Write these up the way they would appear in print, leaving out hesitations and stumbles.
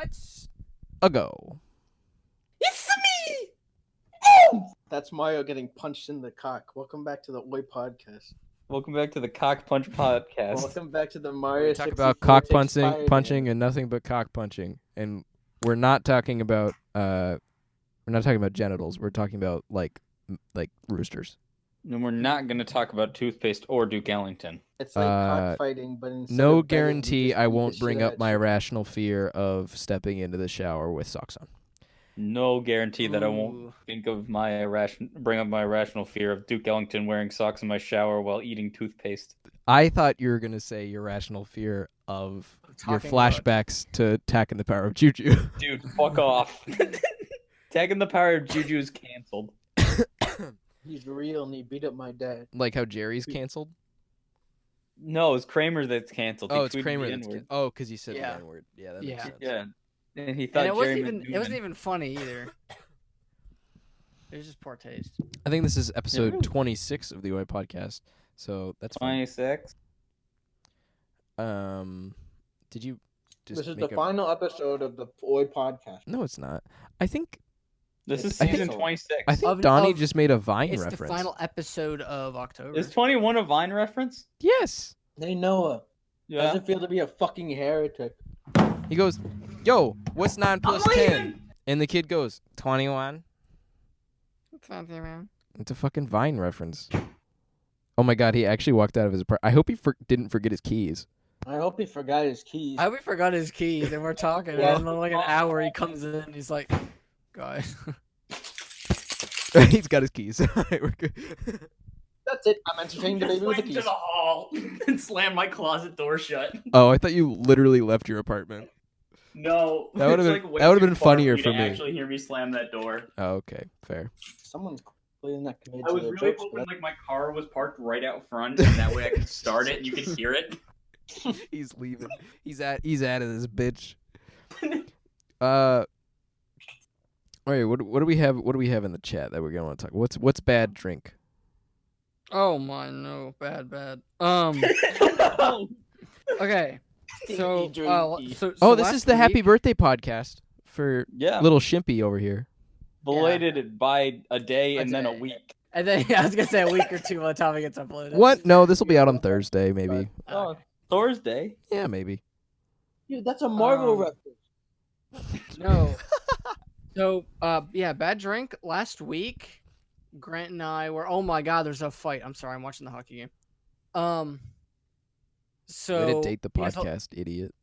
months ago. It's me! Oh! That's Mario getting punched in the cock. Welcome back to the Oi podcast. Welcome back to the Cock Punch Podcast. Welcome back to the Mario We talk 64 about cock takes punching, fire and nothing but cock punching, and we're not talking about genitals. We're talking about like roosters. And we're not going to talk about toothpaste or Duke Ellington. It's like cockfighting, but instead No of betting, guarantee you just I beat the won't shit bring out up of my you. irrational fear of stepping into the shower with socks on. No guarantee that I won't Ooh. bring up my irrational fear of Duke Ellington wearing socks in my shower while eating toothpaste. I thought you were going to say your irrational fear of your Talking about- flashbacks to Attack in the Power of Juju. Dude, fuck off. Tagging the Power of Juju is canceled. He's real and he beat up my dad. Like how Jerry's canceled? No, it's Kramer that's canceled. Oh, He it's tweeted Kramer the that's N-word. because you said Yeah. the N-word. Yeah, that Yeah. makes sense. Yeah. And he thought And Jerry it wasn't even funny either. It was just poor taste. I think this is episode really? 26 of the OI podcast, so that's fine. 26. Did you just This is the make final episode of the Oi podcast. No, it's not. I think This is I think- season 26. Donnie Of- just made a Vine It's reference. the final episode of October. Is 21 a Vine reference? Yes. Hey Noah, how Yeah. does it feel to be a fucking heretic? He goes, "Yo, what's 9 plus I'm 10?" leaving! And the kid goes, 21. It's not there, man. It's a fucking Vine reference. Oh my god, he actually walked out of his apartment. I hope he didn't forget his keys. I hope he forgot his keys. I hope he forgot his keys and we're talking. Yeah. And in like an hour, he comes in and he's like, guys. He's got his keys. Alright, we're good. That's it. I'm entertaining the baby with the went to keys. the hall and slammed my closet door shut. Oh, I thought you literally left your apartment. No, That would've it's been- way that would've too been far funnier you for to me. Actually, hear me slam that door. Oh, okay, fair. Someone's clearly not committed I to was their really jokes, hoping but like my car was parked right out front, and that way I could start it and you could hear it. He's leaving. He's out of this bitch. All right, what do we have? What do we have in the chat that we're gonna want to talk? What's bad drink? Oh my, no. Bad. Okay. So, Drinky. Oh, this last is the happy week- birthday podcast for Yeah. little Shimpy over here. Belated by a day A and then a day. week. And then I was gonna say a week or two by the time it gets uploaded. What? No, this will be out on Thursday, maybe. Oh, Thursday. Yeah, maybe. Dude, that's a Marvel reference. No. So, yeah, bad drink. Last week, Grant and I were. Oh my God, there's a fight. I'm sorry, I'm watching the hockey game. So Way to date the yeah, so- podcast, idiot.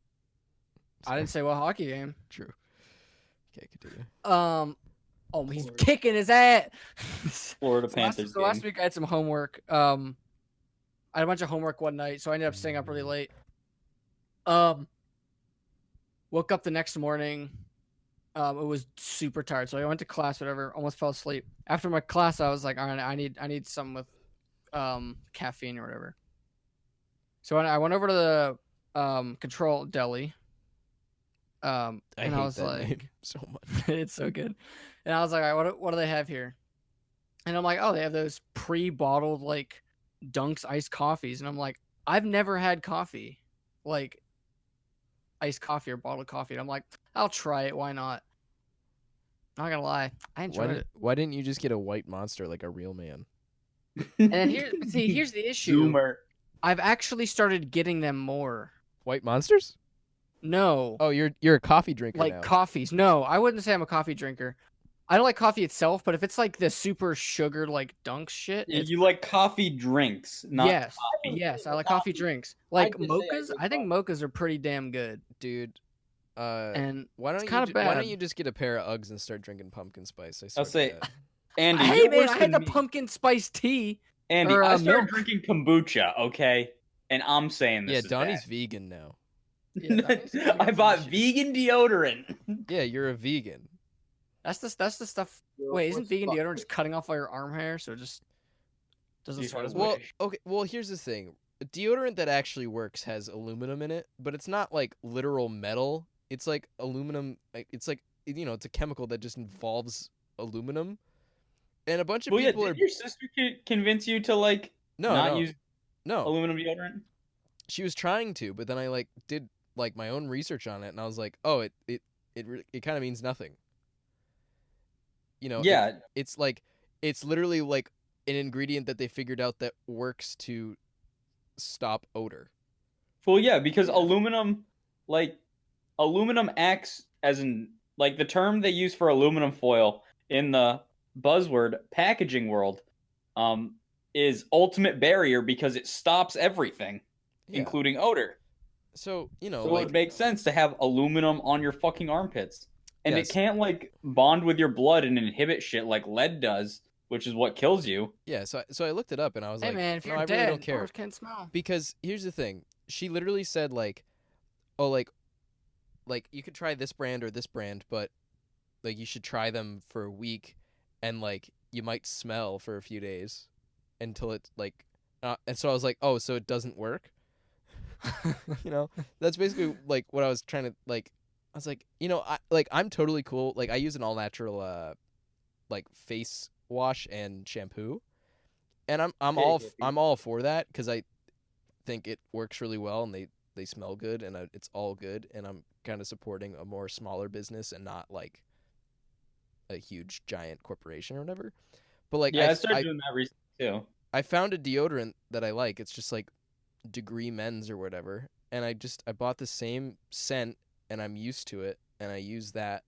I didn't say what hockey game. True. Okay, continue. Oh, he's kicking his ass. Florida Panthers So last game. week I had some homework. I had a bunch of homework one night, so I ended up staying up really late. Woke up the next morning. It was super tired, so I went to class. Whatever, almost fell asleep. After my class, I was like, all right, I need something with caffeine or whatever. So I went over to the Control Deli. And I hate was that like, name so much. it's so good. And I was like, all right, what do they have here? And I'm like, oh, they have those pre-bottled like Dunks iced coffees. And I'm like, I've never had coffee, like iced coffee or bottled coffee. And I'm like, I'll try it. Why not? Not gonna lie, I enjoyed it. Why didn't you just get a white monster like a real man? And then here's the issue. Zoomer. I've actually started getting them more. White monsters? No, Oh, you're a coffee drinker like now. coffees. No, I wouldn't say I'm a coffee drinker. I don't like coffee itself, but if it's like the super sugar like Dunks shit, it's You like coffee drinks, not yes, coffee. yes, I like coffee drinks. Like could say I mochas, drink I think mochas are pretty damn good. Dude. And Why don't it's you kinda why bad. don't you just get a pair of Uggs and start drinking pumpkin spice? I swear I'll to say, God. Andy, hey you're man, worse I had than the me. pumpkin spice tea. Andy, or, I started milk. drinking kombucha, okay? And I'm saying this Yeah, is Donnie's bad. vegan now. I bought vegan deodorant. Yeah, you're a vegan. That's the stuff. Wait, isn't vegan deodorant just cutting off all your arm hair so it just doesn't Jeez, sweat as Well, much? okay. Well, here's the thing. Deodorant that actually works has aluminum in it, but it's not like literal metal. It's like aluminum. It's like it's a chemical that just involves aluminum. And a bunch of Well, yeah, people did your sister convince you to like not use no. aluminum deodorant? She was trying to, but then I like did like my own research on it, and I was like, oh, it it kind of means nothing. You know, Yeah. it's like it's literally like an ingredient that they figured out that works to stop odor. Well, yeah, because aluminum acts as in like the term they use for aluminum foil in the buzzword packaging world, is ultimate barrier because it stops everything, Yeah. including odor. So, you know, So like it makes sense to have aluminum on your fucking armpits. And Yes. it can't like bond with your blood and inhibit shit like lead does, which is what kills you. yeah, so I looked it up and I was Hey like, man, if no, you're I dead, really don't care. doors can't smell. Because here's the thing. She literally said like, oh, like you could try this brand or this brand, but like you should try them for a week and like you might smell for a few days until it's like and so I was like, oh, so it doesn't work. You know, that's basically like what I was trying to like. I was like, you know, I'm totally cool. Like I use an all natural like face wash and shampoo, and I'm all for that because I think it works really well and they smell good and it's all good, and I'm kind of supporting a more smaller business and not like a huge giant corporation or whatever. But like Yeah, I started doing that recently too. I found a deodorant that I like. It's just like Degree Men's or whatever, and I bought the same scent and I'm used to it and I use that.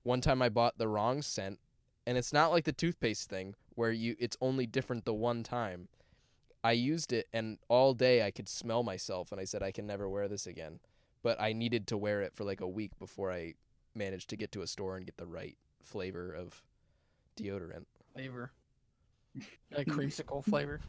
One time I bought the wrong scent, and it's not like the toothpaste thing where it's only different the one time. I used it and all day I could smell myself, and I said I can never wear this again. But I needed to wear it for like a week before I managed to get to a store and get the right flavor of deodorant. Flavor. Like creamsicle flavor.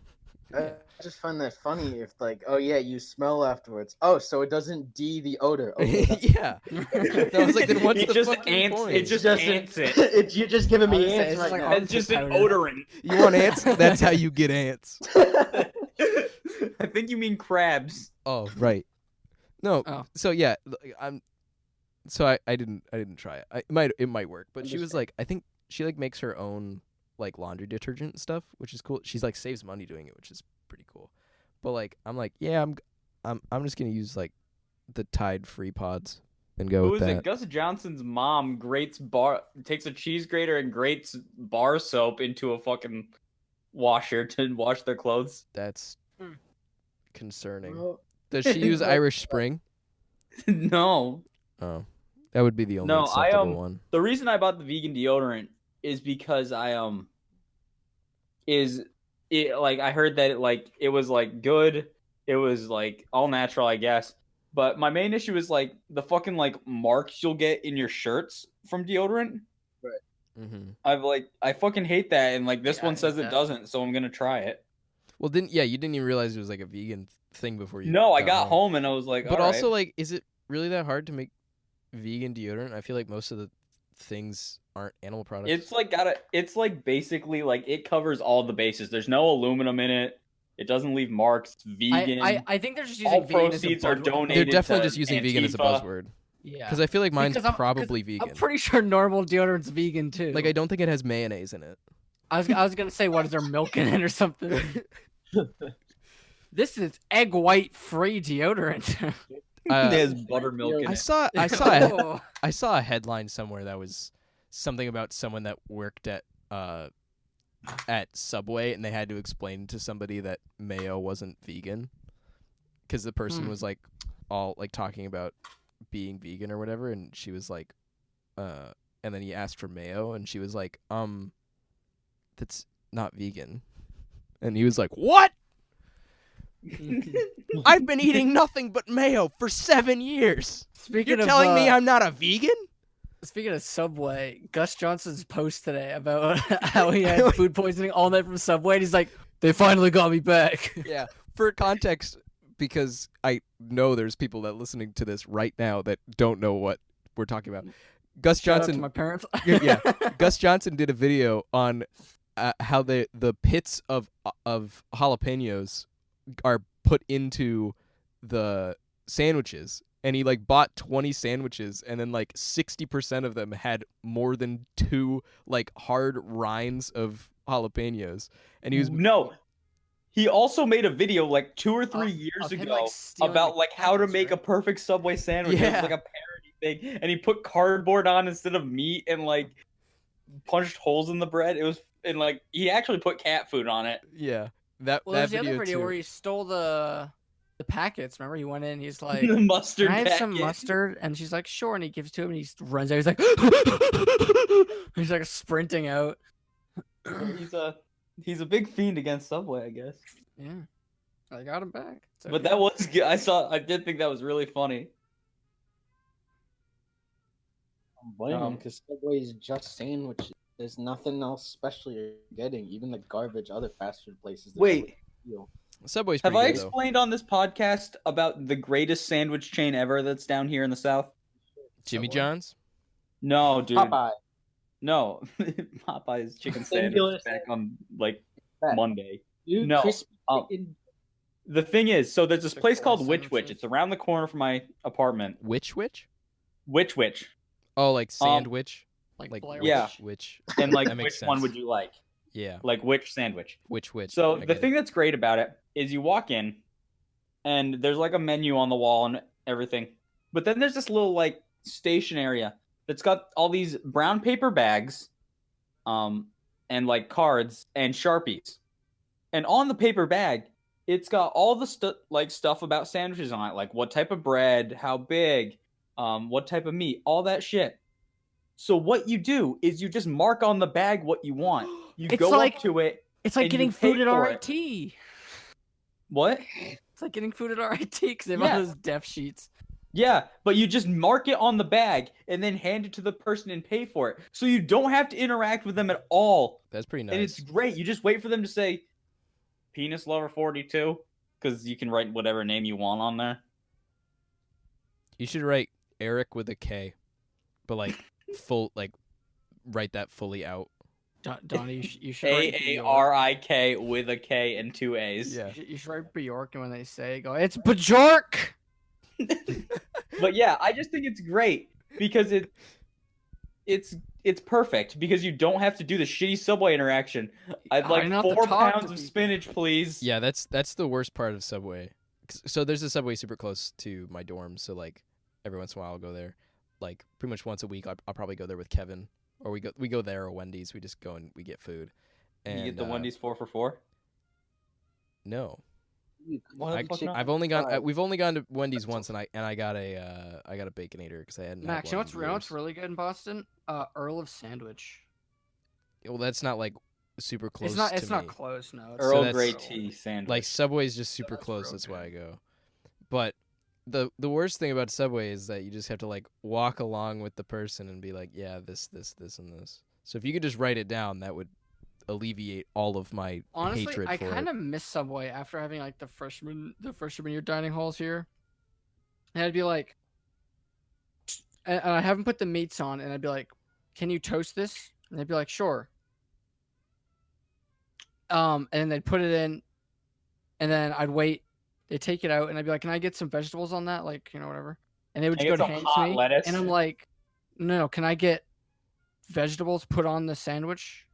I just find that funny if like, oh yeah, you smell afterwards. Oh, so it doesn't the odor. Oh, Yeah. I was like, then what's It the just fucking ants. point? It just ants it. You're just giving I was me gonna say, ants it's right like now. It's just an powder. odorant. You want ants? That's how you get ants. I think you mean crabs. Oh, right. No. Oh. So yeah, I didn't try it. It might work, but she was like, I think she like makes her own like laundry detergent and stuff, which is cool. She's like saves money doing it, which is pretty cool. But like I'm like, yeah, I'm just going to use like the Tide Free Pods and go Who with is that. it? Gus Johnson's mom takes a cheese grater and grates bar soap into a fucking washer to wash their clothes. That's Hmm. concerning. Well, Does she use Irish Spring? No. Oh. That would be the only No, acceptable one. The reason I bought the vegan deodorant is because I heard that it was like good. It was like all natural, I guess. But my main issue is like the fucking like marks you'll get in your shirts from deodorant. Mm-hmm. I fucking hate that, and like this Yeah, one I says hate it that. doesn't, so I'm gonna try it. Well, you didn't even realize it was like a vegan thing before you. No, I got home and I was like, But all also, right. like, is it really that hard to make vegan deodorant? I feel like most of the things aren't animal products. It's like basically like it covers all the bases. There's no aluminum in it. It doesn't leave marks. It's vegan. I think they're just using all vegan as a proceeds are buzzword. They're donated. definitely to just using vegan as a Antifa. buzzword. Yeah. Because I feel like mine's Because I'm- probably because vegan. I'm pretty sure normal deodorant's vegan too. Like, I don't think it has mayonnaise in it. I was gonna say, what is there milk in it or something? This is egg white free deodorant. There's buttermilk in I it. saw Oh. I saw a headline somewhere that was something about someone that worked at Subway, and they had to explain to somebody that mayo wasn't vegan because the person was like all like talking about being vegan or whatever, and she was like, and then he asked for mayo, and she was like, that's not vegan, and he was like, what? I've been eating nothing but mayo for 7 years. Speaking You're telling me of, I'm not a vegan? speaking of Subway, Gus Johnson's post today about how he had food poisoning all night from Subway, and he's like, they finally got me back. Yeah. For context, because I know there's people that listening to this right now that don't know what we're talking about. Gus Shout out to Johnson, my parents. yeah, Gus Johnson did a video on how the pits of jalapenos are put into the sandwiches, and he like bought 20 sandwiches, and then like 60% of them had more than 2 like hard rinds of jalapenos, and he was No. He also made a video like 2 or 3 years of him, ago like, stealing about the like how to packets, make right? a perfect Subway sandwich. It Yeah. was like a parody. thing, and he put cardboard on instead of meat, and like punched holes in the bread. It was, and like he actually put cat food on it. Yeah, that Well, that there's the video other video too. where he stole the packets. Remember, he went in. He's like, The mustard "Can I have packet. some mustard?" And she's like, "Sure." And he gives it to him, and he runs out. He's like, he's like sprinting out. He's a big fiend against Subway, I guess. Yeah, I got him back. It's But okay. that was good. I did think that was really funny. I'm blaming because Subway's just sandwiches. There's nothing else special you're getting. Even the garbage other fast food places. Wait, Subway's have pretty I good, though. explained on this podcast about the greatest sandwich chain ever that's down here in the South? Jimmy Subway. John's? No, dude. Popeye. No, Popeye's chicken Singular sandwich back on like Back. Monday. Dude, No, crispy um, chicken. The thing is, so there's this The place core called Witch Witch. sandwiches. It's around the corner from my apartment. Witch? Witch Witch. Oh, like sandwich? like Blair yeah. Witch. And like, That makes which one sense. would you like? Yeah. Like which sandwich? Witch. So I the get thing it. that's great about it is you walk in, and there's like a menu on the wall and everything. But then there's this little like station area that's got all these brown paper bags, and like cards and Sharpies. And on the paper bag, it's got all the stuff about sandwiches on it, like what type of bread, how big, what type of meat, all that shit. So what you do is you just mark on the bag what you want. You It's go like- up to it. It's like And you getting pay food at for RIT. What? It's like getting food at RIT because they have Yeah. all those def sheets. Yeah, but you just mark it on the bag and then hand it to the person and pay for it. So you don't have to interact with them at all. That's pretty And it's nice. great. You just wait for them to say Penis Lover 42 because you can write whatever name you want on there. You should write Eric with a K, but like write that fully out. Donnie, you should write Bjork. Aarik with a K and two A's. Yeah. You should write Bjork, and when they say it, go, "It's Bjork." But yeah, I just think it's great because it's perfect because you don't have to do the shitty Subway interaction. I'd I like don't have to 4 talk to pounds of people. spinach, please. Yeah, that's the worst part of Subway. So there's a Subway super close to my dorm, so like every once in a while I'll go there. Like pretty much once a week I'll probably go there with Kevin, or we go there, or Wendy's. We just go and we get food. And You get the Wendy's 4 for 4. No. Why the fuck not? I've only gone. We've only gone to Wendy's once, and I got a Baconator because I hadn't. Max, had you know one what's in real? What's years. really good in Boston? Earl of Sandwich. Well, that's not like super close. It's not. To It's not me. close. No. It's Earl that's- Grey tea sandwich. Like Subway's just super that's close. real That's why I good. go. But the worst thing about Subway is that you just have to like walk along with the person and be like, yeah, this, and this. So if you could just write it down, that would alleviate all of my Honestly, hatred I for kind it. of miss Subway after having like the freshman year dining halls here. And I'd be like, and I haven't put the meats on, and I'd be like, "Can you toast this?" And they'd be like, "Sure." And then they'd put it in, and then I'd wait. They'd take it out, and I'd be like, "Can I get some vegetables on that?" Like, whatever. And they would Can just I go get to some hand it to hot me, lettuce? and I'm like, "No, can I get vegetables put on the sandwich?"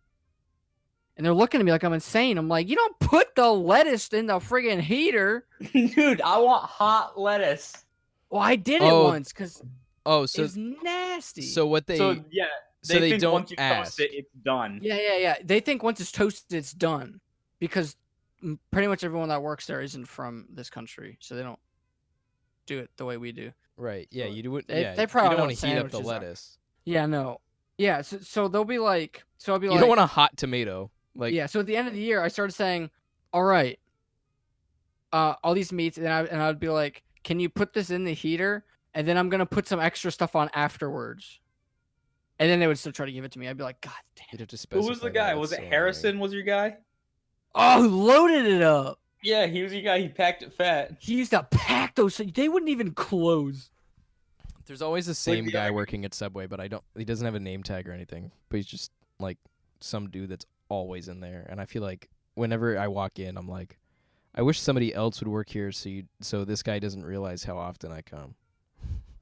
And they're looking at me like I'm insane. I'm like, "You don't put the lettuce in the friggin' heater." Dude, I want hot lettuce. Well, I did it Oh, once because Oh, it so was nasty. what they So yeah, so they think don't once you ask. toast it, it's done. yeah. They think once it's toasted, it's done because pretty much everyone that works there isn't from this country, so they don't do it the way we do. right? Yeah, you do it. They- Yeah, they you probably don't know want to what heat up the sandwiches are. lettuce. Yeah, no. Yeah, so they'll be like, so I'll be You like, don't want a hot tomato. Like yeah. So at the end of the year, I started saying, "All right, all these meats," and I'd be like, "Can you put this in the heater?" And then I'm gonna put some extra stuff on afterwards. And then they would still try to give it to me. I'd be like, "God damn!" you'd have to Who specify. was the that. guy? That's Was it so Harrison? Was your guy? Oh, who loaded it up? Yeah, he was your guy. He packed it fat. He used to pack those. They wouldn't even close. annoying. There's always the same the guy guy- working at Subway, but he doesn't have a name tag or anything. But he's just like some dude that's always in there. And I feel like whenever I walk in, I'm like, I wish somebody else would work here so this guy doesn't realize how often I come.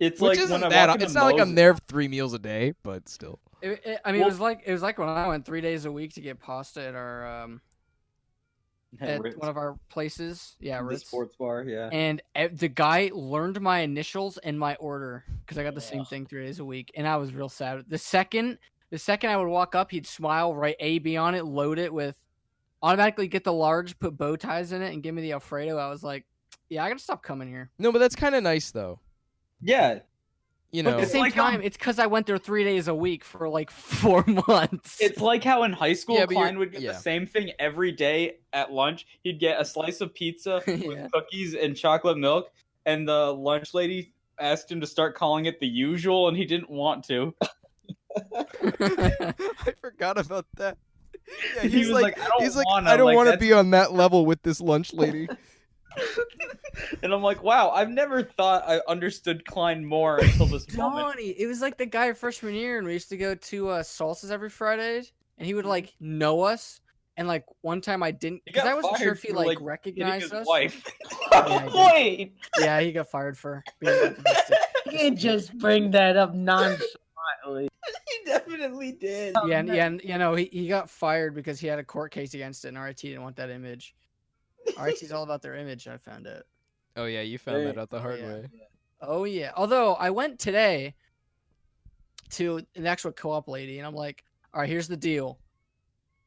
It's Which like isn't when I that. walk into It's not like I'm Moe's- there 3 meals a day, but still. I mean, Well- it was like when I went 3 days a week to get pasta at our at Ritz. one of our places. Yeah, The Ritz. sports bar, yeah. And the guy learned my initials and my order because I got the same thing 3 days a week, and I was real sad. The second I would walk up, he'd smile, write AB on it, load it with, automatically get the large, put bow ties in it, and give me the Alfredo. I was like, yeah, I gotta stop coming here. No, but that's kind of nice though. Yeah. You But know, at the same like, time, it's because I went there 3 days a week for like 4 months. It's like how in high school, Yeah, but Klein would get yeah. the same thing every day at lunch. He'd get a slice of pizza Yeah. with cookies and chocolate milk, and the lunch lady asked him to start calling it the usual, and he didn't want to. I forgot about that. Yeah, He he's was like, like, "I don't wanna," I don't like, want to that's- be on that level with this lunch lady. And I'm like, wow, I've never thought I understood Klein more until this moment. Donnie, it was like the guy freshman year, and we used to go to Salsa's every Friday, and he would like know us. And like one time I didn't, He because got I wasn't sure fired if he for, like hitting recognized his us. wife. Yeah, he Wait. Yeah, he got fired for being optimistic. You can't just bring that up nonchalantly. He definitely did. Yeah, and you know he got fired because he had a court case against it, and RIT didn't want that image. RIT's all about their image. I found out. Oh yeah, you found that out the hard yeah. way. Oh yeah. Although I went today to an actual co-op lady, and I'm like, all right, here's the deal.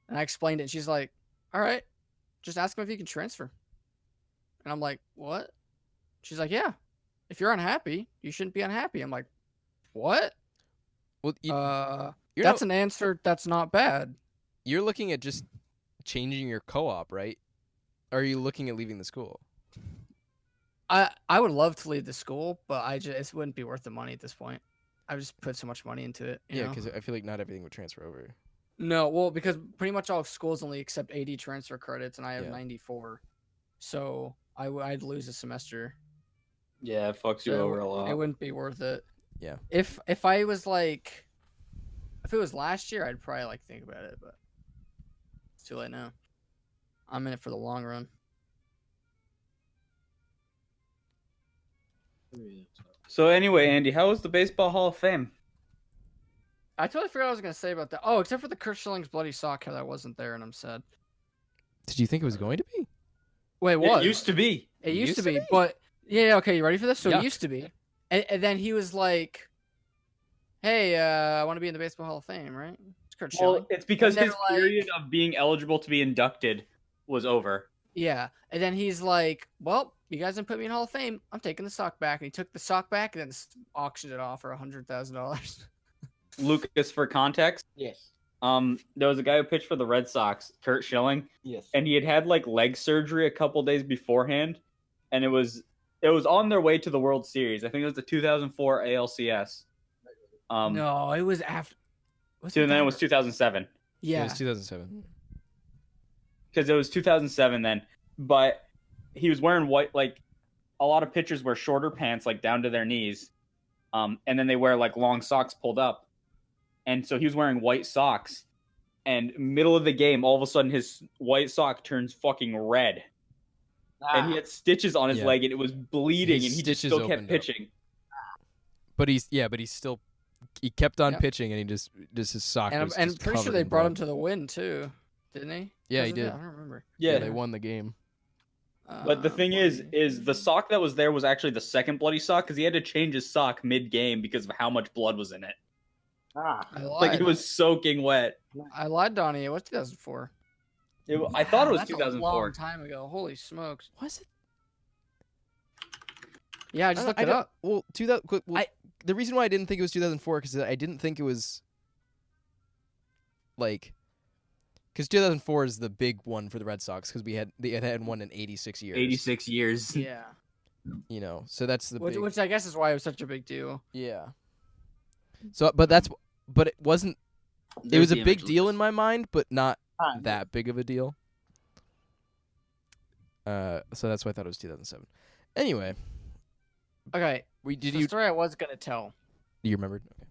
And I explained it, and she's like, all right, just ask him if he can transfer. And I'm like, what? She's like, yeah. If you're unhappy, you shouldn't be unhappy. I'm like, what? Well, you're That's an answer that's not bad. You're looking at just changing your co-op, right? Or are you looking at leaving the school? I would love to leave the school, but it wouldn't be worth the money at this point. I would just put so much money into it. You Yeah, know? because I feel like not everything would transfer over. No, well, because pretty much all schools only accept 80 transfer credits, and I have Yeah. 94, so I'd lose a semester. Yeah, it fucks you So over a lot. It wouldn't be worth it. Yeah. If it was last year, I'd probably like think about it, but it's too late now. I'm in it for the long run. So anyway, Andy, how was the Baseball Hall of Fame? I totally forgot what I was gonna say about that. Oh, except for the Curt Schillings bloody sock, how that wasn't there, and I'm sad. Did you think it was going to be? Wait, what? It used to be. It used to be, but yeah, okay, you ready for this? So Yeah. it used to be, and then he was like, "Hey, I want to be in the Baseball Hall of Fame, right?" It's Curt Schilling. Well, it's because And then, his period of being eligible to be inducted was over. Yeah, and then he's like, "Well, you guys didn't put me in Hall of Fame. I'm taking the sock back." And he took the sock back and then auctioned it off for $100,000. Lucas, for context, Yes. there was a guy who pitched for the Red Sox, Curt Schilling, Yes. and he had like leg surgery a couple days beforehand, and it was on their way to the World Series. I think it was the 2004 ALCS. No, it was after. So then it was 2007. It Yeah, was 2007. Because it was 2007 then, but he was wearing white. Like a lot of pitchers wear shorter pants, like down to their knees, and then they wear like long socks pulled up, and so he was wearing white socks, and middle of the game, all of a sudden his white sock turns fucking red, and he had stitches on his Yeah. leg, and it was bleeding, His and he just stitches still kept opened up. pitching. But he kept on Yeah. pitching, and he just his sock and was I'm just pretty sure covered they in brought blood. him to the win too, didn't he? Yeah, Was he it did. that? I don't remember. Yeah, They won the game. but the thing is the sock that was there was actually the second bloody sock because he had to change his sock mid-game because of how much blood was in it. I lied. Like it was soaking wet. I lied, Donnie. It was 2004. I thought it was That's a 2004. long time ago. Holy smokes! Was it? Yeah, I just looked it up. Well, the reason why I didn't think it was 2004 because I didn't think it was like because 2004 is the big one for the Red Sox because they had one in 86 years. 86 years. Yeah, You know, so that's the big. which I guess is why it was such a big deal. Yeah. So, but it wasn't. It was a big deal in my mind, but not that big of a deal. So that's why I thought it was 2007. Anyway, Okay, did the you story I was gonna tell. you remembered? Okay.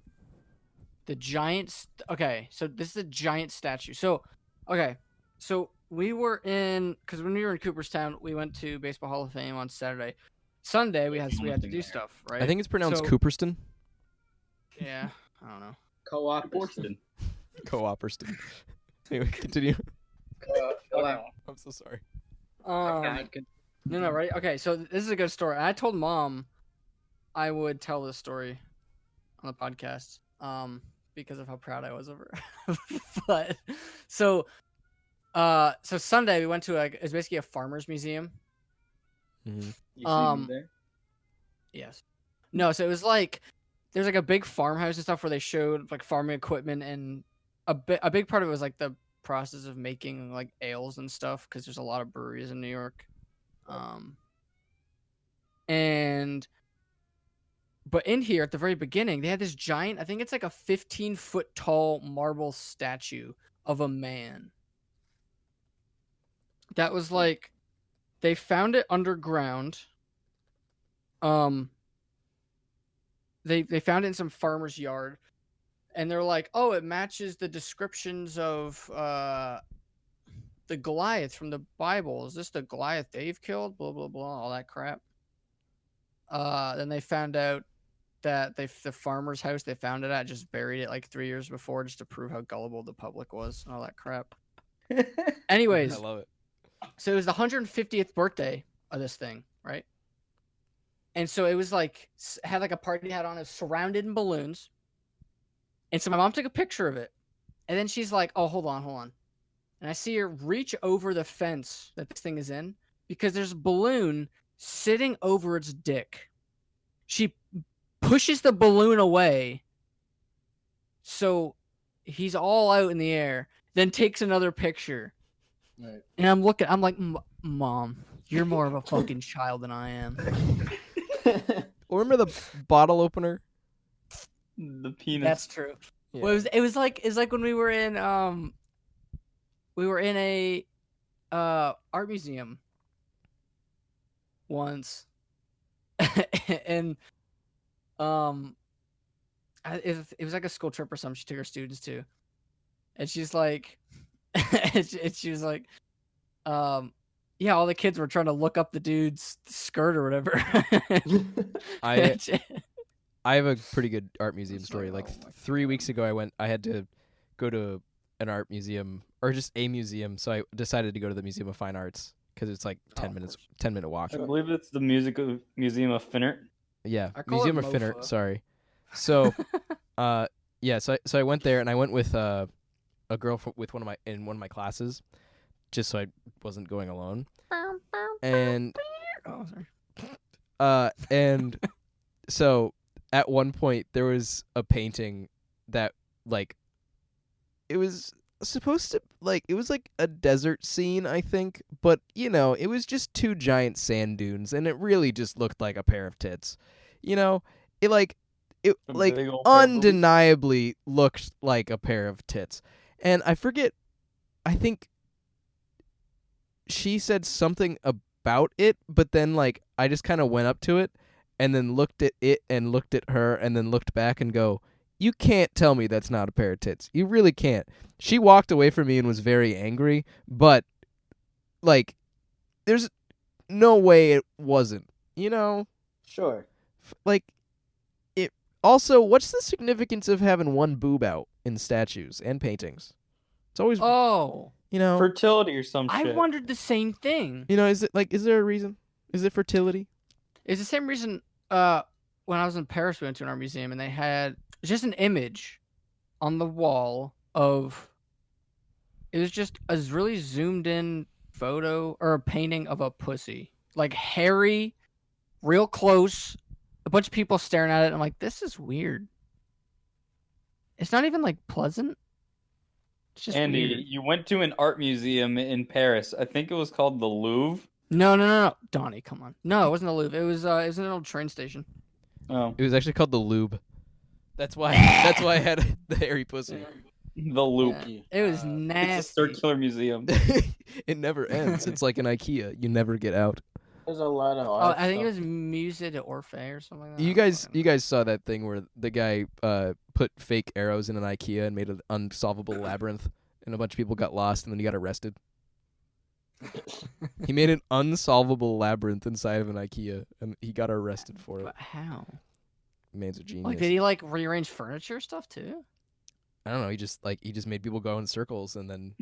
The giant. Okay, so this is a giant statue. So, okay, so we were because when we were in Cooperstown, we went to Baseball Hall of Fame on Saturday. Sunday we had to do stuff, right? I think it's pronounced So- Cooperston. Yeah, I don't know. Co-op. Boston. Co-operston. Anyway, continue. Co-op. I'm so sorry. Okay. No, right? Okay, so this is a good story. I told Mom I would tell this story on the podcast, because of how proud I was of her. But so Sunday we went to it's basically a farmer's museum. Mhm. You see me there? Yes. No, so it was like there's like a big farmhouse and stuff where they showed like farming equipment, and a big part of it was like the process of making like ales and stuff, because there's a lot of breweries in New York. But in here at the very beginning, they had this giant, I think it's like a 15-foot tall marble statue of a man. That was like, they found it underground. They found it in some farmer's yard, and they're like, oh, it matches the descriptions of the Goliath from the Bible. Is this the Goliath they've killed? Blah, blah, blah, all that crap. Then they found out that the farmer's house they found it at just buried it like 3 years before, just to prove how gullible the public was and all that crap. Anyways, I love it. so it was the 150th birthday of this thing, right? And so it was like, had like a party hat on, it was surrounded in balloons. And so my mom took a picture of it, and then she's like, oh, hold on. And I see her reach over the fence that this thing is in, because there's a balloon sitting over its dick. She pushes the balloon away, so he's all out in the air, then takes another picture. Right. And I'm like, Mom, you're more of a fucking child than I am. Remember the bottle opener? The penis. That's true. Yeah. Well, it was like when we were in a art museum once. And it was like a school trip or something. She took her students to, and she's like, she was like, yeah, all the kids were trying to look up the dude's skirt or whatever. I have a pretty good art museum story. Like oh my 3 weeks ago, I had to go to an art museum, or just a museum, so I decided to go to the Museum of Fine Arts because it's like 10-minute walk. I believe it's the Museum of Finart. Yeah, I call Museum it of Finart. MoFA. Sorry. So, yeah, so I went there, and I went with a girl with one of my classes, just so I wasn't going alone. And Oh, sorry. and so at one point there was a painting that like it was supposed to it was like a desert scene, I think, but it was just two giant sand dunes, and it really just looked like a pair of tits. It undeniably looked like a pair of tits. And I forget, I think she said something about it, but then I just kind of went up to it and then looked at it and looked at her and then looked back and go, you can't tell me that's not a pair of tits. You really can't. She walked away from me and was very angry, but there's no way it wasn't, Sure. It also, what's the significance of having one boob out in statues and paintings? It's always fertility or some I shit. wondered the same thing. Is there a reason? Is it fertility? It's the same reason when I was in Paris, we went to an art museum, and they had just an image on the wall of, it was just a really zoomed in photo or a painting of a pussy, like hairy, real close, a bunch of people staring at it. I'm like, this is weird. It's not even pleasant. It's just Andy, weird. you went to an art museum in Paris. I think it was called the Louvre. No. Donnie, come on. No, it wasn't the Louvre. It was an old train station. Oh, It was actually called the Lube. That's why I had the hairy pussy. the Loop. Yeah, it was It's a nasty. circular museum. It never ends. It's like an IKEA. You never get out. There's a lot of Oh, art I think it stuff. was Musée d'Orsay or something like that. You guys saw that thing where the guy put fake arrows in an IKEA and made an unsolvable labyrinth, and a bunch of people got lost, and then he got arrested. He made an unsolvable labyrinth inside of an IKEA, and he got arrested for it. But how? Man's a genius. Did he rearrange furniture stuff too? I don't know. He just made people go in circles, and then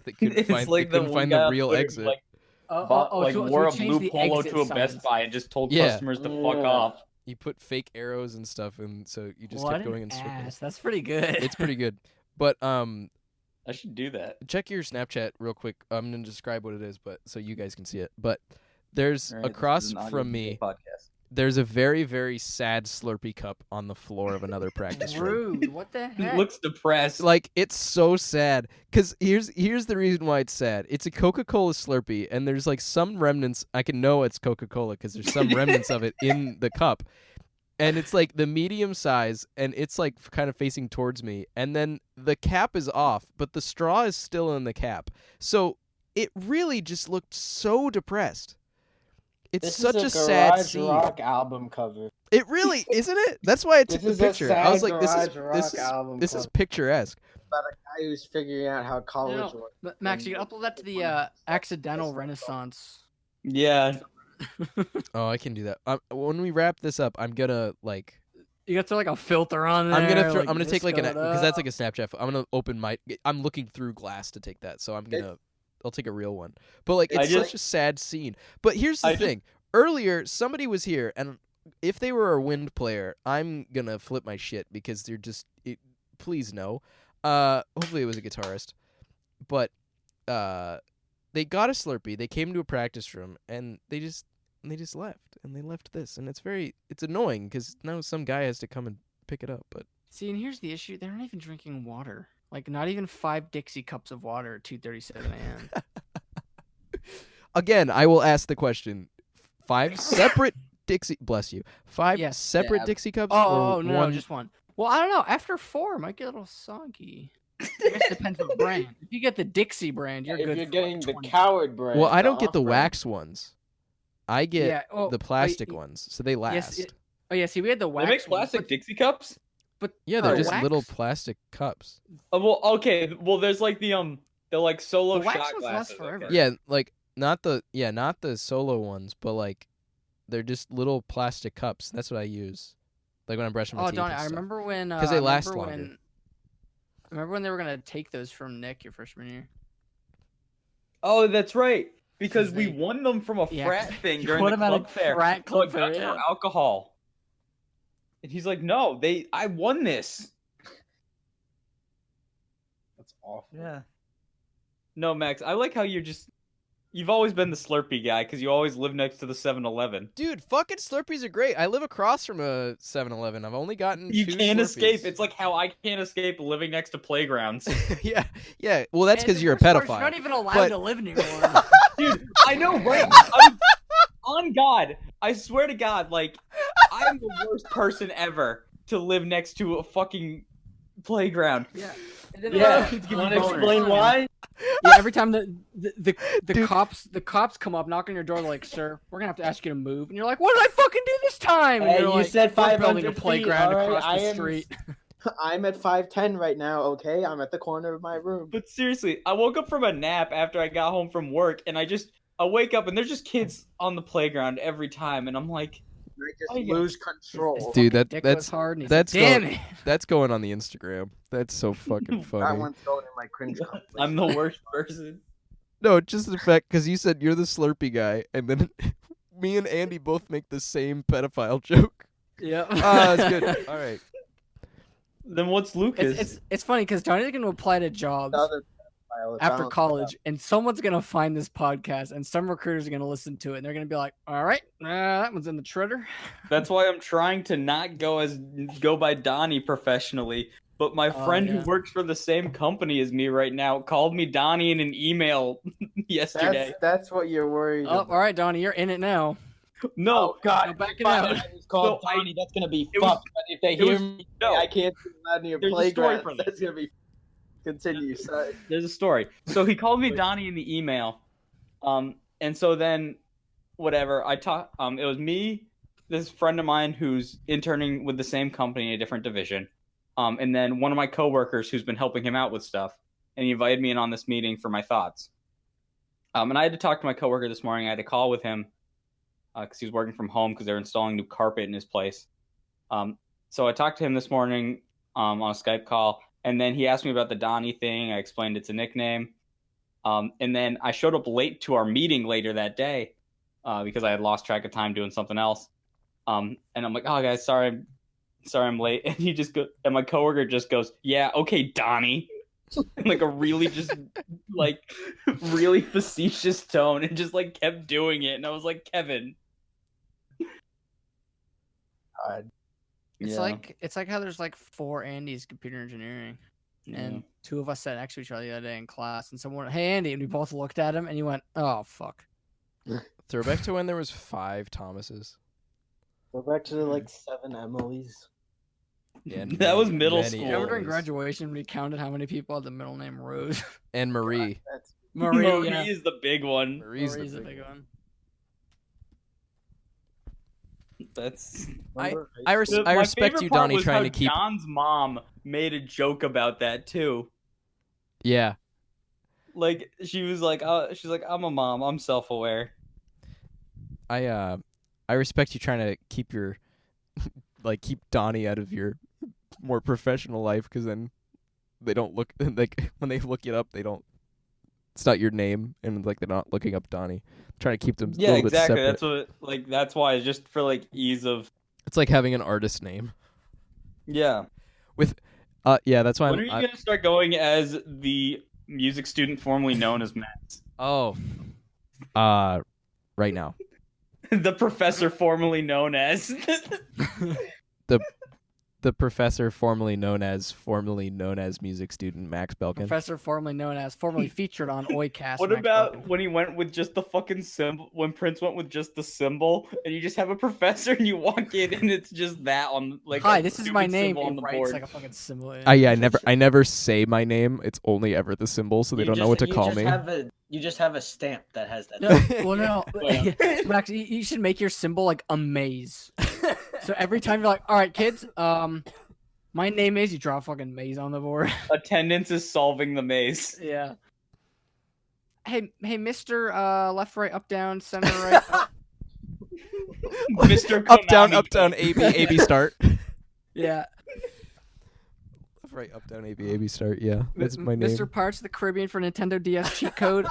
They couldn't It's find, like they couldn't one find guy the on real Twitter who, exit. like, So wore we a changed blue the polo exit to a Best signs. Buy and just told Yeah. customers to fuck Yeah. off. You put fake arrows and stuff, and so you just What kept going an in circles. ass. That's pretty good. It's pretty good. But I should do that. check your Snapchat real quick. I'm gonna describe what it is, but so you guys can see it. But there's All right, this across is an audio from video me, podcast. there's a very, very sad Slurpee cup on the floor of another practice room. Rude. What the He heck? looks depressed. Like, it's so sad. Cause here's the reason why it's sad. It's a Coca-Cola Slurpee, and there's like some remnants. I can know it's Coca-Cola because there's some remnants of it in the cup. And it's like the medium size, and it's like kind of facing towards me. And then the cap is off, but the straw is still in the cap. So it really just looked so depressed. It's This such is a a sad Garage scene. Rock album cover. It really isn't it. That's why I took This the is a picture. I was sad like, this Garage Rock album is cover. picturesque. About a guy who's figuring out how college No, works. Max, you can upload that to the accidental Renaissance. Yeah. Oh, I can do that. When we wrap this up, I'm gonna like. You got to like a filter on there. I'm gonna throw. like, I'm gonna take like an disco it because that's up. like a Snapchat. I'm gonna open my. I'm looking through glass to take that, so I'm gonna. I'll take a real one. But like, it's such a sad scene. But here's the thing. Earlier, somebody was here, and if they were a wind player, I'm gonna flip my shit because they're just. Please no. Hopefully it was a guitarist, but they got a Slurpee. They came to a practice room, and they just left, and they left this, and it's annoying because now some guy has to come and pick it up. But See, and here's the issue: they're not even drinking water. Like, not even 5 Dixie cups of water at 2:37 a.m. again, I will ask the question: 5 separate Dixie, bless you, 5 Yes. separate Yeah. Dixie cups, Oh, or no, one? just one. Well, I don't know. After 4, it might get a little soggy. I guess it depends what brand. If you get the Dixie brand, you're If good. you're for, getting like, the 20. coward brand. Well, I don't get the off-brand. wax ones. I get Yeah, oh, the but plastic y- ones, so they last. Yes, oh yeah. See, we had the They wax. make ones, plastic but- Dixie cups? But Yeah, they're Oh, just wax? little plastic cups. Well, okay. Well, there's like the like solo The wax shot ones glasses. last forever. okay. Yeah, like not the solo ones, but like they're just little plastic cups. That's what I use, like when I'm brushing my Oh, teeth. Donnie, and I stuff. remember when. 'Cause they last remember longer. when- Remember when they were gonna take those from Nick your freshman year? Oh, that's right. Because we They- won them from a Yeah, frat thing you during won the them at a club fair. frat So club it got fair, for yeah. alcohol. And he's like, "No, I won this." That's awful. Yeah. No, Max, I like how you've always been the Slurpee guy because you always live next to the 7-Eleven. Dude, fucking Slurpees are great. I live across from a 7-Eleven. I've only gotten You 2 can't Slurpees. escape. It's like how I can't escape living next to playgrounds. yeah. Well, that's And because the you're a worst part is pedophile. You're not even allowed But- to live near one. Dude, I know, right? On God, I swear to God, like, I'm the worst person ever to live next to a fucking playground. Yeah. And then Yeah. kids give You you want to boners. explain why? Yeah, every time the Dude. cops come up, knock on your door, they're like, "Sir, we're gonna have to ask you to move," and you're like, "What did I fucking do this time?" And Hey, you're you like, said "We're building a 500 feet, playground alright, across I the am- street." I'm at 5'10" right now. Okay, I'm at the corner of my room. But seriously, I woke up from a nap after I got home from work, and I wake up and there's just kids on the playground every time, and I'm like, I just Oh, yeah. lose control. Dude, Fucking dick that's was hard. And he's that's like, damn go- it. That's going on the Instagram. That's so fucking That funny. one's going in my cringe compilation. I'm the worst person. No, just the fact because you said you're the Slurpee guy, and then me and Andy both make the same pedophile joke. Yeah. Ah, that's good. All right. Then what's Lucas? It's funny because Donnie's gonna apply to jobs The other pedophile, after balance college, and someone's gonna find this podcast, and some recruiters are gonna listen to it, and they're gonna be like, "All right, that one's in the shredder." That's why I'm trying to not go by Donnie professionally. But my Oh, friend yeah. who works for the same company as me right now called me Donnie in an email yesterday. That's what you're worried Oh, about. all right, Donnie, you're in it now. No, God, Now back it Fine, out. It's called No, I- Tiny. That's gonna be it was- fucked. But if they it hear was- me, no. I can't be allowed near There's a story playground. from it. That's gonna be. Continue. Sorry. there's a story. So he called me Donnie in the email, and so then, whatever. I talked. It was me, this friend of mine who's interning with the same company in a different division, and then one of my coworkers who's been helping him out with stuff, and he invited me in on this meeting for my thoughts. And I had to talk to my coworker this morning. I had a call with him because he was working from home because they're installing new carpet in his place. So I talked to him this morning on a Skype call. And then he asked me about the Donnie thing. I explained it's a nickname. And then I showed up late to our meeting later that day because I had lost track of time doing something else. And I'm like, oh guys, sorry I'm late. And he just and my coworker just goes, yeah, okay, Donnie. In like a really just like really facetious tone, and just like kept doing it. And I was like, Kevin. It's like how there's like 4 Andys computer engineering. And 2 of us sat next to each other the other day in class, and someone, hey Andy, and we both looked at him, and he went, oh fuck. Throwback to when there was 5 Thomases. Go back to like 7 Emilys. Yeah, that was middle many school. Remember during Emily's. graduation we counted how many people had the middle name Rose? And Marie. Marie, yeah. is the big one. Marie's Marie's the the big big one. one. That's I my respect favorite you, part Donnie, was trying how to keep. John's mom made a joke about that too. Yeah, Like she was like, she's like, I'm a mom, I'm self-aware. I respect you trying to keep your keep Donnie out of your more professional life, because then they don't look like when they look it up, they don't. It's not your name, and like they're not looking up Donnie. Trying to keep them a Yeah, little exactly. bit separate. That's why, just for like ease of. It's like having an artist name. Yeah. Yeah, that's why When are you gonna start going as the music student formerly known as Max? Oh, right now. The professor formerly known as. The professor formerly known as music student Max Belkin. Professor formerly featured on oicast. What Max about Belkin. when he went with just the fucking symbol? When Prince went with just the symbol, and you just have a professor, and you walk in, and it's just that on like. Hi, a this is stupid my name. symbol on It the writes board. like a fucking symbol. I never say my name. It's only ever the symbol, so they don't know what to call me. You just have a stamp that has that. No, well, no. Max, you should make your symbol like a maze. So every time you're like, all right, kids, my name is, you draw a fucking maze on the board. Attendance is solving the maze. Yeah. Hey, Mr. Left, right, up, down, center, right. Mr. Up down, Konami. A B start. Yeah. Left, right, up down, A B start. Yeah, that's my name. Mr. Parts of the Caribbean for Nintendo DS cheat code.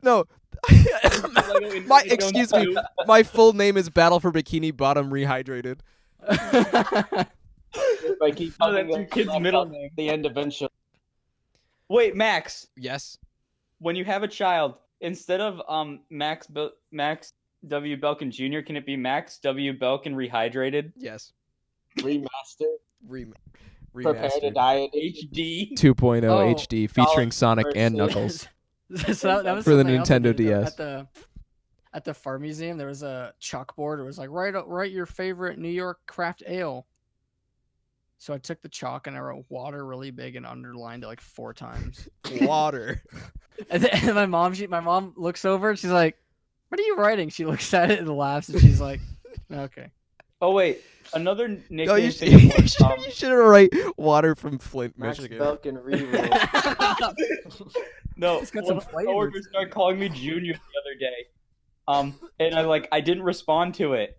No. Excuse me. My full name is Battle for Bikini Bottom Rehydrated. If I keep Oh, that's talking your kid's middle name. the end eventually. Wait, Max. Yes. When you have a child, instead of Max W. Belkin Jr., can it be Max W. Belkin Rehydrated? Yes. Remaster. Prepare to Remastered. die in HD. 2.0 Oh, HD featuring Sonic and versus- Knuckles. So that was For the something else I Nintendo did, though. DS. At the Far Museum, there was a chalkboard. It was like, write your favorite New York craft ale. So I took the chalk and I wrote water really big and underlined it like 4 times. Water. And then my mom looks over and she's like, "What are you writing?" She looks at it and laughs and she's like, "Okay." Oh wait, another nickname. No, you thing was, should write water from Flint, Max Michigan. Belkin reroll. no, It's got one some of my flavors. coworkers started calling me Junior the other day. And I didn't respond to it,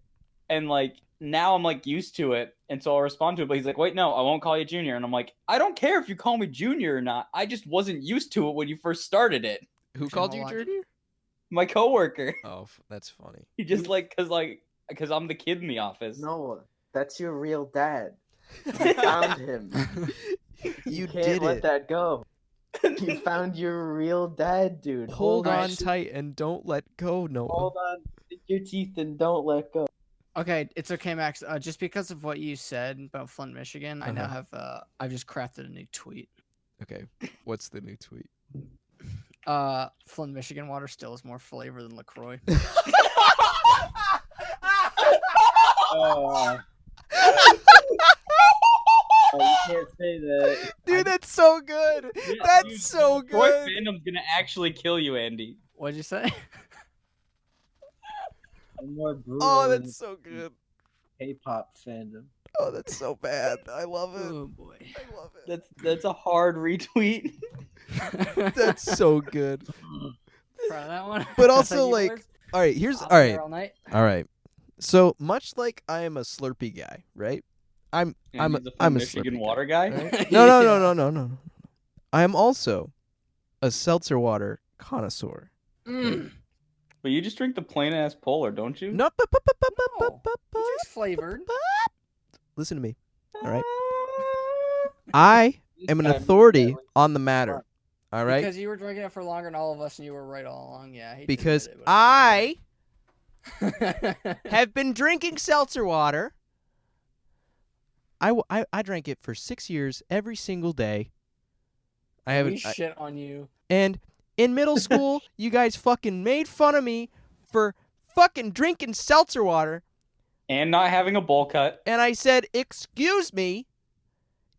and like now I'm like used to it, and so I'll respond to it. But he's like, "Wait, no, I won't call you Junior," and I'm like, "I don't care if you call me Junior or not. I just wasn't used to it when you first started it." Who called you Junior? My coworker. Oh, that's funny. He just because I'm the kid in the office. No, that's your real dad. You found him. You can't did let it. that go. You found your real dad, dude. Hold on shit. tight and don't let go, Noah. Hold on. Stick your teeth and don't let go. Okay, it's okay, Max. Just because of what you said about Flint, Michigan, I now have I've just crafted a new tweet. Okay, what's the new tweet? Flint, Michigan water still has more flavor than LaCroix. Oh, you can't say that. Dude, that's so good. Yeah, That's dude, so Troy good. fandom's gonna actually kill you, Andy. What'd you say? I'm more brutal Oh, than that's so good. K-pop fandom. Oh, that's so bad. I love it. Oh boy. I love it. That's a hard retweet. That's so good. Proud of that one. But Thank also, you, like, boys. all right, here's I'll all be right. here all night. All right. So much like I am a Slurpee guy, right? I'm Andy's a Michigan Slurpee water guy. Right? No. I am also a seltzer water connoisseur. Mm. But you just drink the plain ass Polar, don't you? No, No, it's flavored. listen to me. All right. I am an authority on the matter. All right. Because you were drinking it for longer than all of us, and you were right all along. Yeah. I hate to Because admit I it, have been drinking seltzer water. I drank it for 6 years every single day. I we haven't. shit on you. And in middle school, you guys fucking made fun of me for fucking drinking seltzer water. And not having a bowl cut. And I said, excuse me,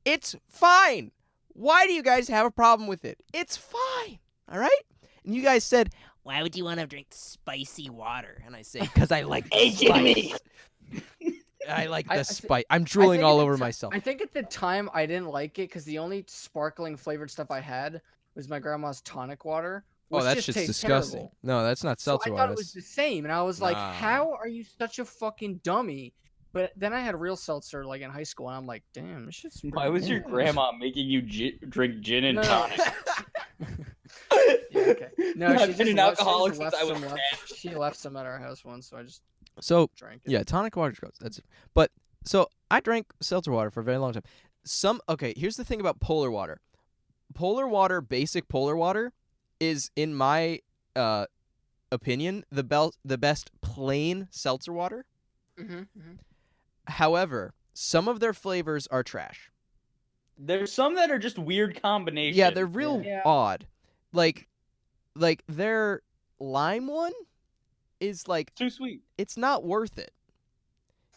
it's fine. Why do you guys have a problem with it? It's fine. All right? And you guys said, why would you want to drink spicy water? And I say, because I like the spice. I like the spice. I'm drooling all over myself. I think at the time I didn't like it because the only sparkling flavored stuff I had was my grandma's tonic water. Oh, that shit's disgusting. Terrible. No, that's not seltzer I water. thought it was the same, and I was like, how are you such a fucking dummy? But then I had real seltzer like in high school, and I'm like, damn, this shit's Why was your grandma making you drink gin and tonic? Yeah, okay. No, I've she been just an left, alcoholic she just since left I was some left. She left some at our house once, so I just drank it. Yeah, tonic water's gross. That's it. But so I drank seltzer water for a very long time. Here's the thing about polar water. Polar water, basic polar water, is in my opinion the best plain seltzer water. However, some of their flavors are trash. There's some that are just weird combinations. Yeah, they're real odd. Like their lime one is like too sweet. It's not worth it.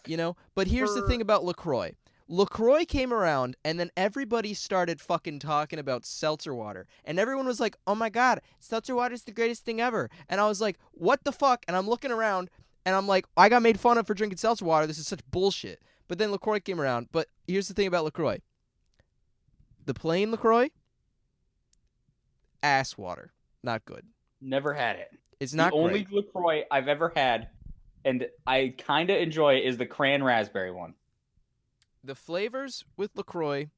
You know? But here's the thing about LaCroix. LaCroix came around, and then everybody started fucking talking about seltzer water. And everyone was like, oh my god, seltzer water is the greatest thing ever. And I was like, what the fuck? And I'm looking around, and I'm like, I got made fun of for drinking seltzer water. This is such bullshit. But then LaCroix came around. But here's the thing about LaCroix. The plain LaCroix, ass water. Not good. Never had it. It's not the only great. LaCroix I've ever had, and I kind of enjoy, is the cran raspberry one. The flavors with LaCroix,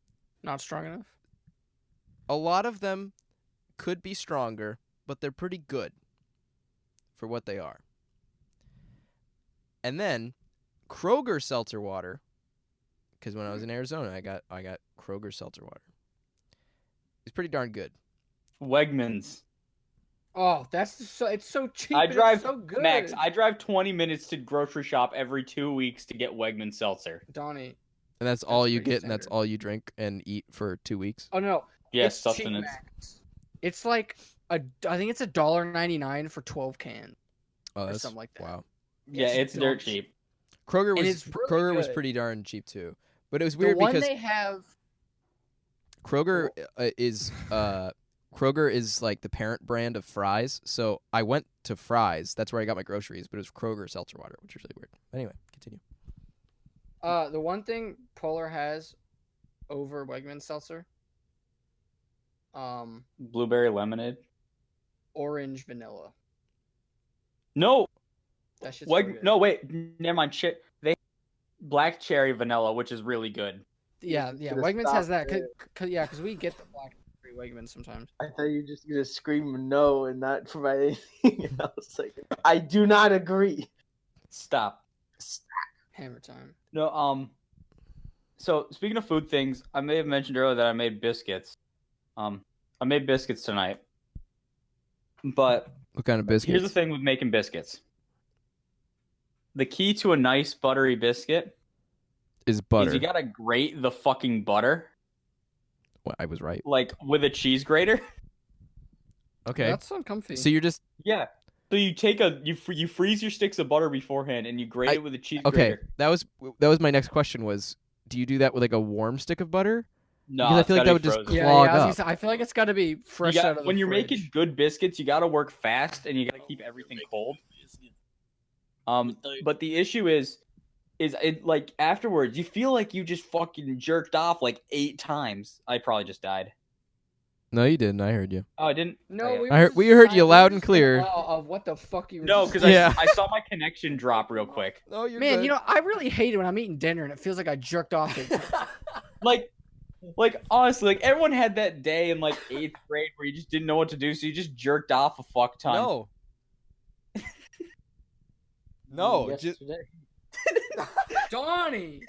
not strong enough. A lot of them could be stronger, but they're pretty good for what they are. And then Kroger seltzer water, because when I was in Arizona, I got Kroger seltzer water. It's pretty darn good. Wegmans. Oh, it's so cheap. It's so good. Max, I drive 20 minutes to grocery shop every 2 weeks to get Wegman seltzer. Donnie. And that's all you get, and that's all you drink and eat for 2 weeks? Oh, no. Yes, it's sustenance. Cheap, it's like, I think it's $1.99 for 12 cans. Oh, that's something like that. Wow. Yeah, it's dirt cheap. Kroger really was pretty darn cheap, too. But it was weird because they have... Kroger Kroger is like the parent brand of Fry's, so I went to Fry's. That's where I got my groceries, but it was Kroger seltzer water, which is really weird. Anyway, continue. The one thing Polar has over Wegman seltzer, blueberry lemonade, orange vanilla. No, that shit's so good. No, wait, never mind. Shit, they black cherry vanilla, which is really good. Yeah. Wegmans has that. Because we get the black cherry Wegmans sometimes. I thought you were just gonna scream no and not provide anything else. Like, I do not agree. Stop. Hammer time. No, so speaking of food things, I may have mentioned earlier that I made biscuits. I made biscuits tonight. But what kind of biscuits? Here's the thing with making biscuits. The key to a nice buttery biscuit is butter. Is you gotta grate the fucking butter. Well, I was right. Like with a cheese grater. Okay. That's uncomfy. So you're just So you take you freeze your sticks of butter beforehand and you grate it with a cheese grater. Okay, that was my next question was, do you do that with like a warm stick of butter? No, because I feel like that would just clog up. I feel like it's got to be fresh out of the when you're fridge. making good biscuits, you got to work fast and you got to keep everything cold. But the issue is it like afterwards you feel like you just fucking jerked off like 8 times. I probably just died. No, you didn't. I heard you. Oh, I didn't. No, we heard you loud and clear. Of what the fuck you were No, because I saw my connection drop real quick. Oh, you're Man, good. you know, I really hate it when I'm eating dinner and it feels like I jerked off. Like, Like honestly, like everyone had that day in like 8th grade where you just didn't know what to do, so you just jerked off a fuck ton. No. No, Yesterday. Donnie.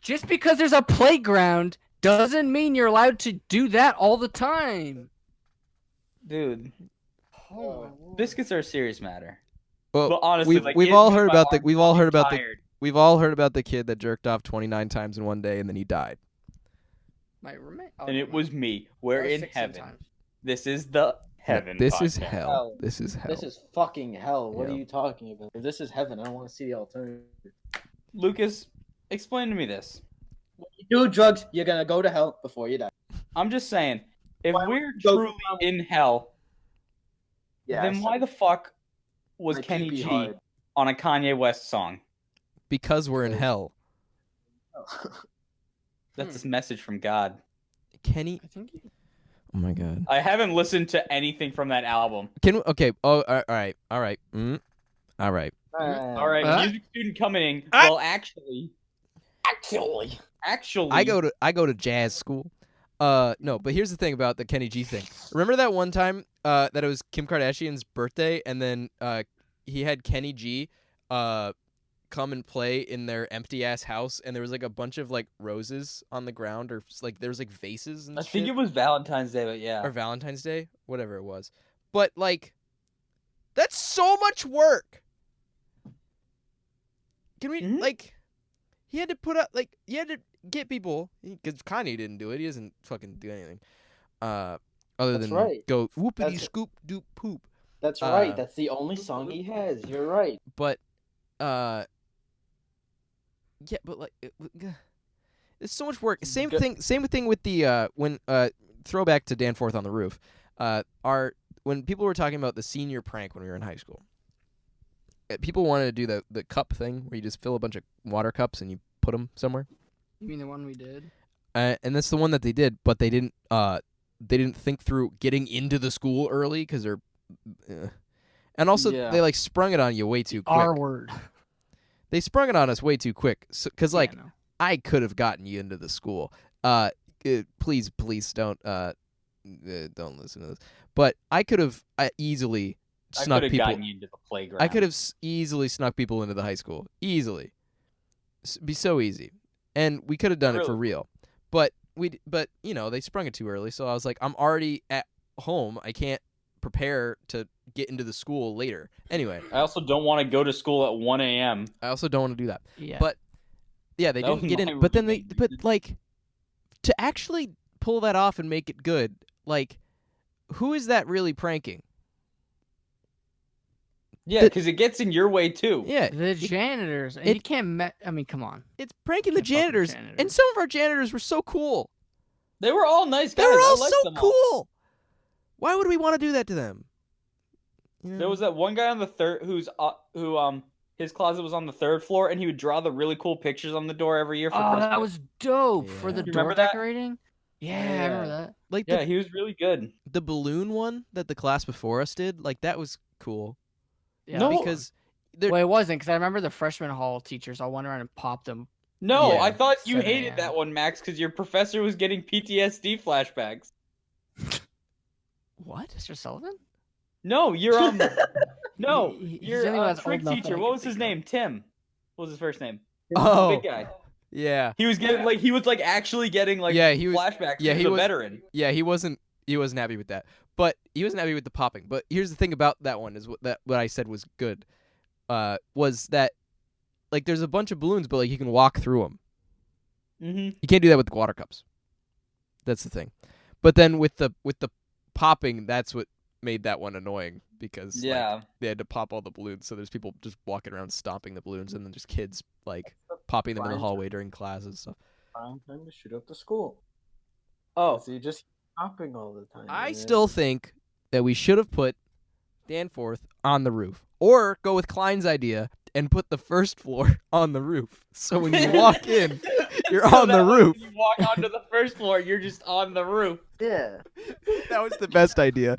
Just because there's a playground doesn't mean you're allowed to do that all the time. Dude, Oh, biscuits are a serious matter. well, But honestly, we've all heard about the we've all heard about the kid that jerked off 29 times in one day and then he died. my roommate. Oh, And never it was mind. me. We're That was in 16 heaven. times. This is the heaven. This is podcast. hell. This is hell. This is fucking hell. What Yeah. are you talking about? If this is heaven, I don't want to see the alternative. Lucas, explain to me this. When you do drugs, you're gonna go to hell before you die. I'm just saying, if Why would we're you go truly from- in hell, Yeah. then why the fuck was My Kenny pee-pee G hard. on a Kanye West song? Because we're in hell. That's a message from God. Kenny. I think. Oh my god. I haven't listened to anything from that album. Can we, okay. Oh, all right. All right. All right. All right, music student coming in. Ah! Well, actually, I go to jazz school. No, but here's the thing about the Kenny G thing. Remember that one time that it was Kim Kardashian's birthday and then he had Kenny G come and play in their empty ass house and there was like a bunch of like roses on the ground or like there was like vases and I shit. think it was Valentine's Day, but yeah. Or Valentine's Day, whatever it was. But like that's so much work. Can we like he had to put up like he had to get people because Kanye didn't do it. He doesn't fucking do anything. Other That's than right. go whoopity That's- scoop doop poop. That's right. That's the only song he has. You're right. But yeah, but like it's so much work. Same thing with the when throwback to Dan Forth on the Roof. When people were talking about the senior prank when we were in high school. People wanted to do the cup thing where you just fill a bunch of water cups and you put them somewhere. You mean the one we did? And that's the one that they did, but they didn't think through getting into the school early because they're and also Yeah. they like sprung it on you way too quick. R word. They sprung it on us way too quick because like Yeah, no. I could have gotten you into the school. Please don't listen to this. But I could have easily I snuck could have people. gotten you into the playground. I could have easily snuck people into the high school. Easily. Be so easy. And we could have done it for real. But you know, they sprung it too early, so I was like, I'm already at home. I can't prepare to get into the school later. Anyway, I also don't want to go to school at 1 a.m. I also don't want to do that. Yeah. But yeah, they That didn't was get my in. But then roommate, but dude. like, to actually pull that off and make it good, like, who is that really pranking? Yeah, The- because it gets in your way too. Yeah, the janitors. And it- you can't. I mean, come on. it's pranking the Can't fuck with janitors, janitors. and some of our janitors were so cool. They were all nice They guys. were all I liked so them all. cool. Why would we want to do that to them? You know? There was that one guy on the third who his closet was on the 3rd floor, and he would draw the really cool pictures on the door every year for Oh, Christmas. that was dope for Yeah. the You door remember that? decorating. Yeah, I Yeah. remember that. like Yeah, he was really good. the balloon one that the class before us did. Like that was cool Yeah, No. that was because fun. Well, it wasn't because I remember the freshman hall teachers all went around and popped them. No, Yeah. I thought you 7 hated a.m. that one, Max, because your professor was getting PTSD flashbacks. what? Mr. Sullivan? No, you're no, He's the your only one that's old trick enough that teacher. I What can was his think name? Tim. What was his first name? Oh, The big guy. yeah, He was getting he was actually getting Yeah, he was- flashbacks. yeah, he he was a was- veteran. yeah. He wasn't happy with that, but he wasn't happy with the popping. But here's the thing about that one is what I said was good, was that like there's a bunch of balloons, but like you can walk through them. Mm-hmm. You can't do that with the water cups. That's the thing. But then with the popping, that's what made that one annoying because like, Yeah. they had to pop all the balloons. So there's people just walking around stomping the balloons, and then just kids like popping them in the Fine. hallway during class and stuff. Prime time to shoot up the school. Oh, So you just hopping all the time. I man. still think that we should have put Danforth on the roof, or go with Klein's idea and put the first floor on the roof. So when you walk in, you're So on that the way roof. when you walk onto the first floor, you're just on the roof. Yeah. That was the best idea.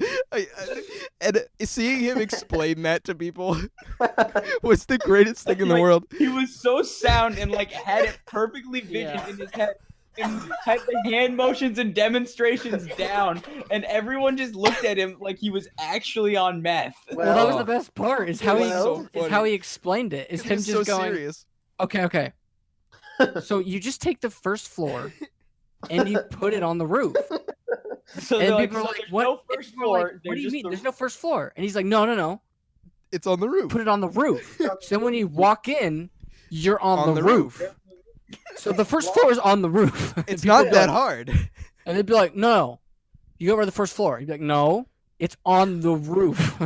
And seeing him explain that to people was the greatest thing in the Like, world. He was so sound and had it perfectly visioned Yeah. in his head had the hand motions and demonstrations down, and everyone just looked at him like he was actually on meth. Well, that was the best part. Is how Well, is how he explained it. Is him He's just so going, serious. okay. So you just take the first floor, and you put it on the roof. So And they're people are so like, there's "What?" no And first people are like, floor. what do you mean? The... There's no first floor. And he's like, no. It's on the roof. Put it on the roof. So when you walk in, you're on the roof. So the first floor is on the roof. It's People not be that like- hard. And they'd be like, no, you go over to the first floor. He'd be like, no, it's on the roof.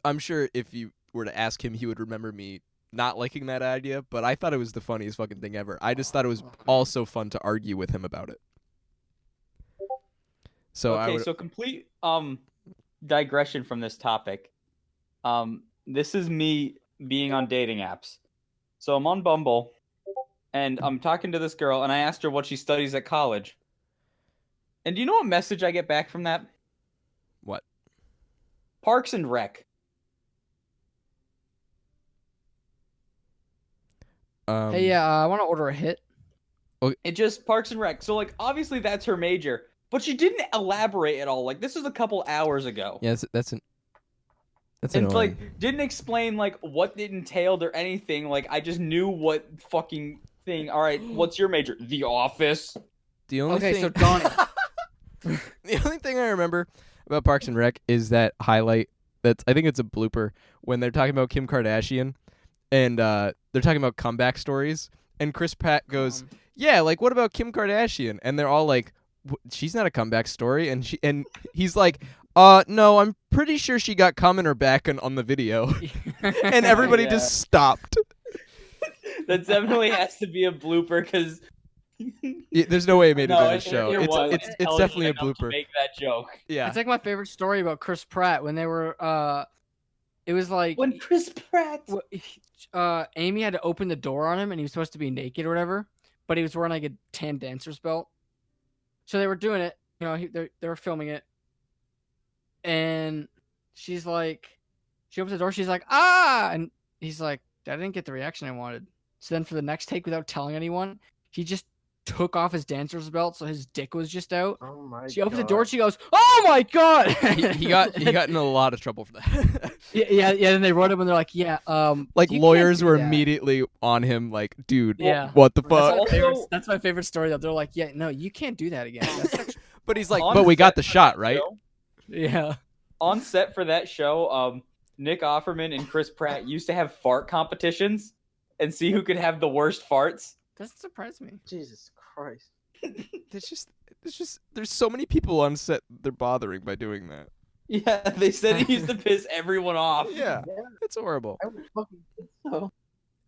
I'm sure if you were to ask him, he would remember me not liking that idea, but I thought it was the funniest fucking thing ever. I just thought it was also fun to argue with him about it. So okay, so complete digression from this topic. This is me being on dating apps. So I'm on Bumble, and I'm talking to this girl, and I asked her what she studies at college. And do you know what message I get back from that? What? Parks and Rec. Hey, I want to order a hit. It just Parks and Rec. So like obviously that's her major, but she didn't elaborate at all. Like this was a couple hours ago. Yeah, that's And annoying. like didn't explain like what it entailed or anything. Like I just knew what fucking thing. All right, what's your major? The Office. The only Okay, thing, so Donnie. the only thing I remember about Parks and Rec is that highlight. I think it's a blooper when they're talking about Kim Kardashian, and they're talking about comeback stories, and Chris Pratt goes, "Yeah, like what about Kim Kardashian?" And they're all like, "She's not a comeback story," and he's like, no, I'm pretty sure she got cum in her back on the video," and everybody Yeah. just stopped. That definitely has to be a blooper because There's no way it made it no, in the show. it was It's intelligent definitely a enough to blooper. make that joke. Yeah. It's like my favorite story about Chris Pratt when they were it was like When Chris Pratt. Amy had to open the door on him and he was supposed to be naked or whatever, but he was wearing like a tan dancer's belt. So they were doing it, you know, they were filming it. And she's like, she opens the door, she's like, ah! And he's like, I didn't get the reaction I wanted. So then for the next take, without telling anyone, he just took off his dancer's belt so his dick was just out. Oh my She opens the God. door and she goes, oh my God! he got in a lot of trouble for that. yeah. Then they wrote him and they're like, yeah, Like you can't lawyers do were that. immediately on him, like, dude, Yeah. what the That's fuck? my, favorite, Also- that's my favorite story though. They're like, yeah, no, you can't do that again. That's sexual. But he's like, On but we got set the for shot, that right? show- Yeah. On set for that show, Nick Offerman and Chris Pratt used to have fart competitions and see who could have the worst farts. Doesn't surprise me. Jesus Christ. There's so many people on set they're bothering by doing that. Yeah, they said he used to piss everyone off. Yeah, it's horrible. I would fucking think so.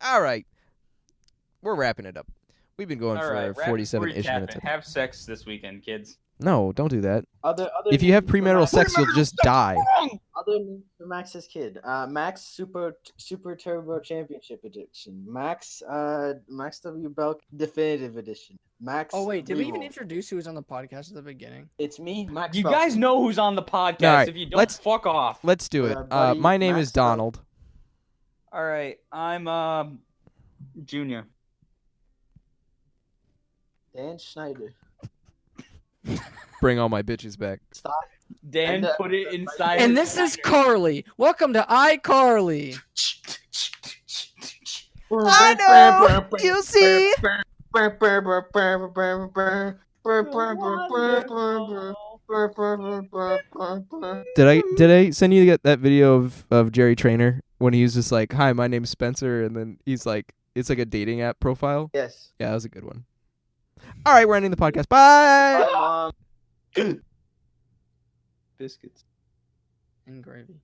All right, we're wrapping it up. We've been going All for right, 47-ish recap minutes. it. Have sex this weekend, kids. No, don't do that. Other If you have names for premarital Max- sex, you'll just die. Other names for Max's kid. Max Super Turbo Championship Edition. Max W Belk Definitive Edition. Max. Oh wait, did we even Revolt. introduce who was on the podcast at the beginning? It's me, Max. You Belk. guys know who's on the podcast. All right, If you don't, let's- fuck off. Let's do it. Buddy, My name Max is Donald. All right, I'm Junior. Dan Schneider. Bring all my bitches back. Stop. Dan And, put it inside. And his this is Schneider. Carly. Welcome to iCarly. I know. You see. Did I send you that video of Jerry Trainer when he was just like, "Hi, my name's Spencer," and then he's like, it's like a dating app profile. Yes. Yeah, that was a good one. All right, we're ending the podcast. Bye. Bye, Mom. Biscuits. And gravy.